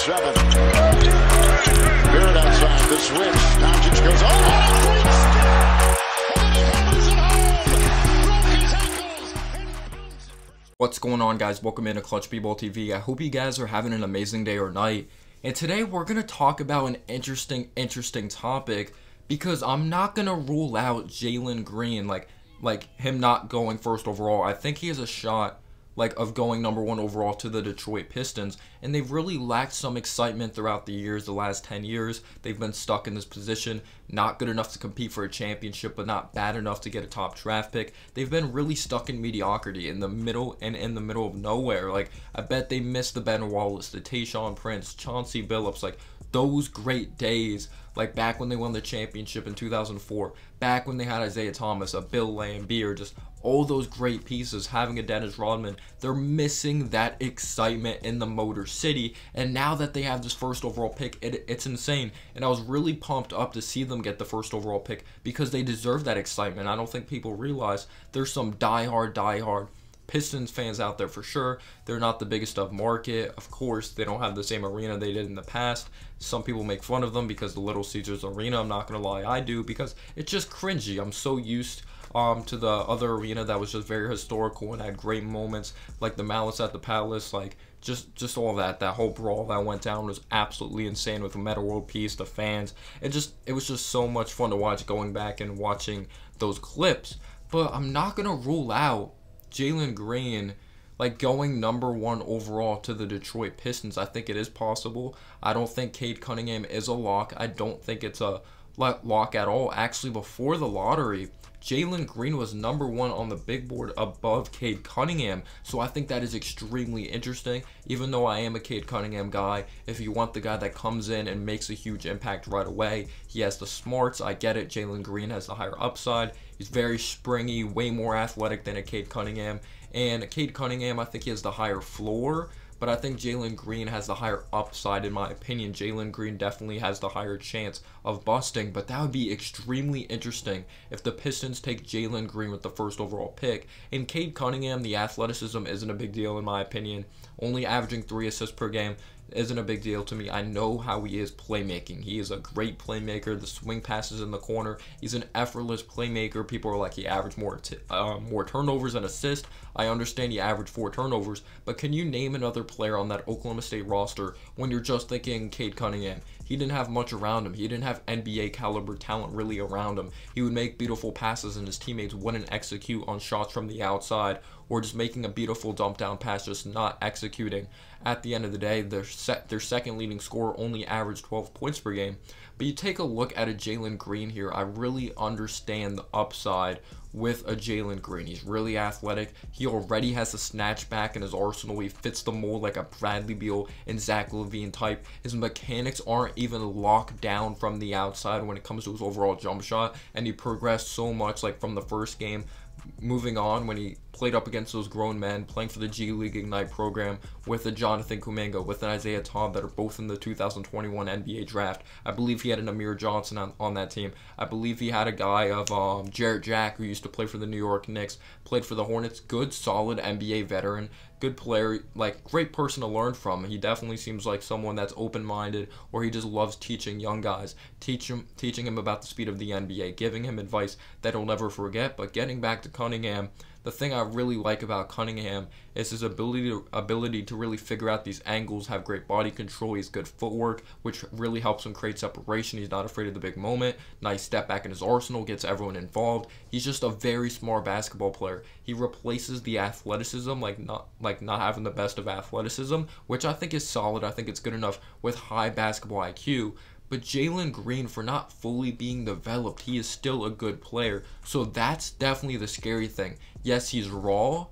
7. Barrett outside, the switch. Doncic goes, oh, what a great step! And then he hammers it home! Broke his ankles! What's going on, guys? Welcome into Clutch B-Ball TV. I hope you guys are having an amazing day or night. And today we're going to talk about an interesting topic, because I'm not going to rule out Jalen Green, like him not going first overall. I think he has a shot of going number 1 overall to the Detroit Pistons, and they've really lacked some excitement throughout the years. The last 10 years they've been stuck in this position, not good enough to compete for a championship but not bad enough to get a top draft pick. They've been really stuck in mediocrity, in the middle of nowhere. I bet they missed the Ben Wallace, the Tayshaun Prince, Chauncey Billups, those great days, back when they won the championship in 2004, back when they had Isaiah Thomas, a Bill Laimbeer, just all those great pieces, having a Dennis Rodman. They're missing that excitement in the Motor City, and now that they have this first overall pick, it's insane. And I was really pumped up to see them get the first overall pick, because they deserve that excitement. I don't think people realize there's some diehard Pistons fans out there for sure. They're not the biggest of market. Of course, they don't have the same arena they did in the past. Some people make fun of them because the Little Caesars Arena. I'm not going to lie, I do, because it's just cringy. I'm so used to the other arena that was just very historical and had great moments, like the Malice at the Palace, just all that whole brawl that went down was absolutely insane with the Meta World Peace, the fans. It was just so much fun to watch, going back and watching those clips. But I'm not going to rule out Jalen Green going number 1 overall to the Detroit Pistons. I think it is possible. I don't think Cade Cunningham is a lock. I don't think it's a lock at all. Actually, before the lottery, Jalen Green was number 1 on the big board above Cade Cunningham. So I think that is extremely interesting. Even though I am a Cade Cunningham guy, if you want the guy that comes in and makes a huge impact right away, he has the smarts. I get it. Jalen Green has the higher upside. He's very springy, way more athletic than a Cade Cunningham. And Cade Cunningham, I think he has the higher floor, but I think Jalen Green has the higher upside, in my opinion. Jalen Green definitely has the higher chance of busting, but that would be extremely interesting if the Pistons take Jalen Green with the first overall pick. And Cade Cunningham, the athleticism isn't a big deal, in my opinion. Only averaging 3 assists per game isn't a big deal to me. I know how he is playmaking. He is a great playmaker. The swing passes in the corner. He's an effortless playmaker. People are like, he averaged more turnovers than assists. I understand he averaged 4 turnovers, but can you name another player on that Oklahoma State roster when you're just thinking Cade Cunningham? He didn't have much around him. He didn't have NBA caliber talent really around him. He would make beautiful passes and his teammates wouldn't execute on shots from the outside, or just making a beautiful dump down pass, just not executing. At the end of the day, their second leading scorer only averaged 12 points per game. But you take a look at a Jalen Green here, I really understand the upside with a Jalen Green. He's really athletic. He already has a snatch back in his arsenal. He fits the mold like a Bradley Beal and Zach LaVine type. His mechanics aren't even locked down from the outside when it comes to his overall jump shot, and he progressed so much from the first game moving on when he played up against those grown men, playing for the G League Ignite program with a Jonathan Kuminga, with an Isaiah Tom, that are both in the 2021 NBA draft. I believe he had an Amir Johnson on that team. I believe he had a guy of Jarrett Jack, who used to play for the New York Knicks, played for the Hornets. Good, solid NBA veteran, good player, great person to learn from. He definitely seems like someone that's open-minded, or he just loves teaching young guys, teaching him about the speed of the NBA, giving him advice that he'll never forget. But getting back to Cunningham, the thing I really like about Cunningham is his ability to really figure out these angles, have great body control. He's good footwork, which really helps him create separation. He's not afraid of the big moment. Nice step back in his arsenal, gets everyone involved. He's just a very smart basketball player. He replaces the athleticism, not having the best of athleticism, which I think is solid. I think it's good enough with high basketball IQ. But Jalen Green, for not fully being developed, he is still a good player. So that's definitely the scary thing. Yes, he's raw,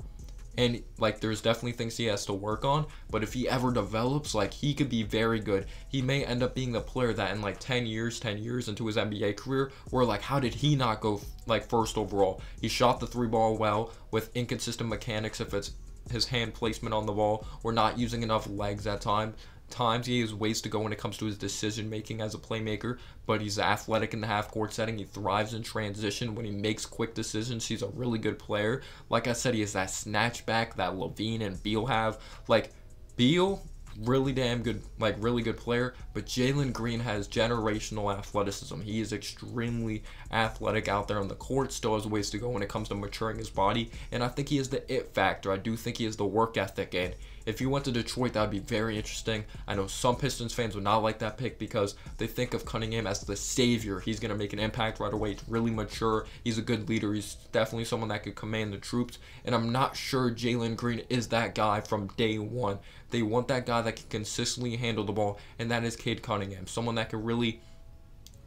and there's definitely things he has to work on, but if he ever develops, he could be very good. He may end up being the player that in 10 years into his NBA career, we're how did he not go first overall? He shot the 3 ball well with inconsistent mechanics, if it's his hand placement on the ball, or not using enough legs at times. He has ways to go when it comes to his decision making as a playmaker, but he's athletic in the half court setting. He thrives in transition when he makes quick decisions. He's a really good player. Like I said, he has that snatchback that LaVine and Beal have. Beal, really damn good, like really good player, but Jalen Green has generational athleticism. He is extremely athletic out there on the court, still has ways to go when it comes to maturing his body, and I think he is the it factor. I do think he has the work ethic, and if he went to Detroit, that would be very interesting. I know some Pistons fans would not like that pick because they think of Cunningham as the savior. He's going to make an impact right away. He's really mature. He's a good leader. He's definitely someone that could command the troops. And I'm not sure Jalen Green is that guy from day one. They want that guy that can consistently handle the ball, and that is Cade Cunningham. Someone that can really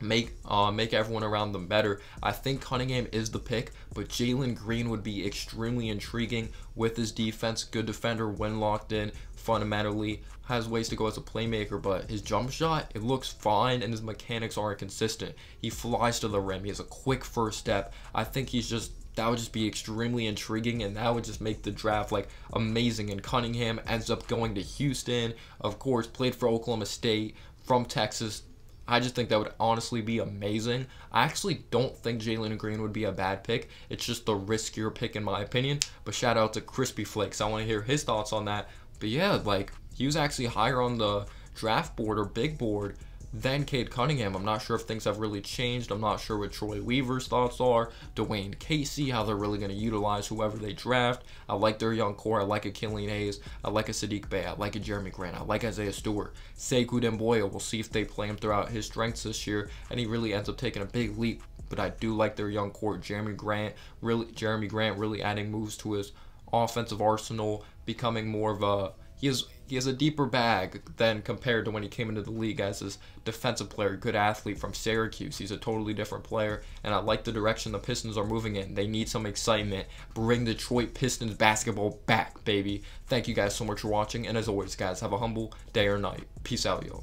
make everyone around them better. I think Cunningham is the pick, but Jalen Green would be extremely intriguing with his defense. Good defender when locked in. Fundamentally has ways to go as a playmaker, but his jump shot, it looks fine, and his mechanics aren't consistent. He flies to the rim. He has a quick first step. I think that would just be extremely intriguing, and that would just make the draft like amazing. And Cunningham ends up going to Houston, of course, played for Oklahoma State, from Texas. I just think that would honestly be amazing. I actually don't think Jalen Green would be a bad pick. It's just the riskier pick in my opinion. But shout out to Crispy Flakes. I want to hear his thoughts on that. But yeah, like he was actually higher on the draft board or big board than Cade Cunningham. I'm not sure if things have really changed. I'm not sure what Troy Weaver's thoughts are, Dwayne Casey, how they're really going to utilize whoever they draft. I like their young core. I like a Killian Hayes. I like a Sadiq Bey. I like a Jeremy Grant. I like Isaiah Stewart. Sekou Demboya. We'll see if they play him throughout his strengths this year, and he really ends up taking a big leap. But I do like their young core. Jeremy Grant really adding moves to his offensive arsenal, becoming more of a he has a deeper bag than compared to when he came into the league as his defensive player, good athlete from Syracuse. He's a totally different player, and I like the direction the Pistons are moving in. They need some excitement. Bring Detroit Pistons basketball back, baby. Thank you guys so much for watching, and as always, guys, have a humble day or night. Peace out, yo.